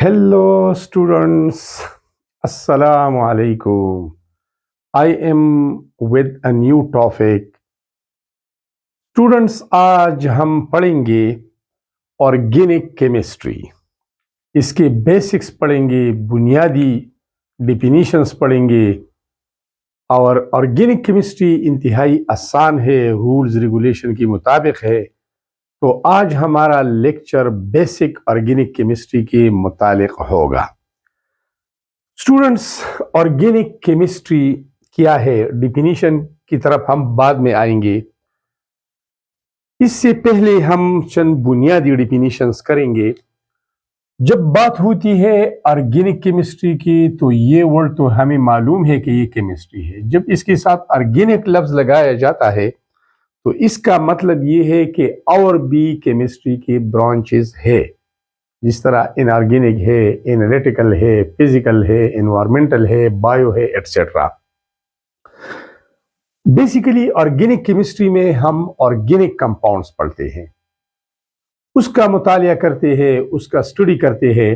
Hello students, Assalamu alaikum. I am with a new topic. Students, आज हम पढ़ेंगे organic chemistry. इसके basics पढ़ेंगे, बुनियादी डिफिनीशंस पढ़ेंगे। और ऑर्गेनिक केमिस्ट्री इंतहाई आसान है, रूल्स रेगुलेशन के मुताबिक है। तो आज हमारा लेक्चर बेसिक ऑर्गेनिक केमिस्ट्री के मुतालिक होगा। स्टूडेंट्स, ऑर्गेनिक केमिस्ट्री क्या है, डिफिनीशन की तरफ हम बाद में आएंगे। इससे पहले हम चंद बुनियादी डिफिनीशंस करेंगे। जब बात होती है ऑर्गेनिक केमिस्ट्री की तो ये वर्ड तो हमें मालूम है कि ये केमिस्ट्री है। जब इसके साथ ऑर्गेनिक लफ्ज लगाया जाता है तो इसका मतलब ये है कि और भी केमिस्ट्री के ब्रांचेस है, जिस तरह इनऑर्गेनिक है, एनालिटिकल है, फिजिकल है, एनवायरमेंटल है, बायो है, एटसेट्रा। बेसिकली ऑर्गेनिक केमिस्ट्री में हम ऑर्गेनिक कंपाउंड्स पढ़ते हैं, उसका मुतालिया करते हैं, उसका स्टडी करते हैं।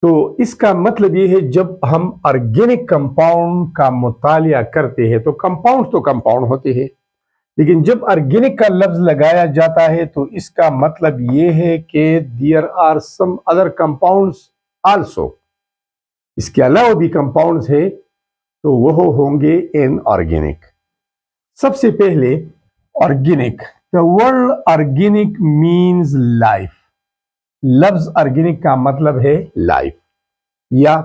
तो इसका मतलब ये है जब हम ऑर्गेनिक कंपाउंड का मुतालिया करते हैं तो कंपाउंड होते हैं, लेकिन जब ऑर्गेनिक का लफ्ज लगाया जाता है तो इसका मतलब ये है कि there are some other compounds also, इसके अलावा भी कंपाउंड्स है तो वह होंगे इनऑर्गेनिक। सबसे पहले organic, the word organic means life. लफ्ज ऑर्गेनिक का मतलब है लाइफ, या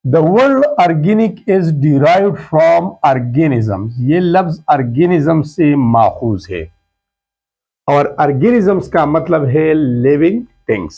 the word organic is derived from organisms. ये लफ्ज ऑर्गेनिज्म से माखूज है और ऑर्गेनिजम्स का मतलब है लिविंग थिंग्स।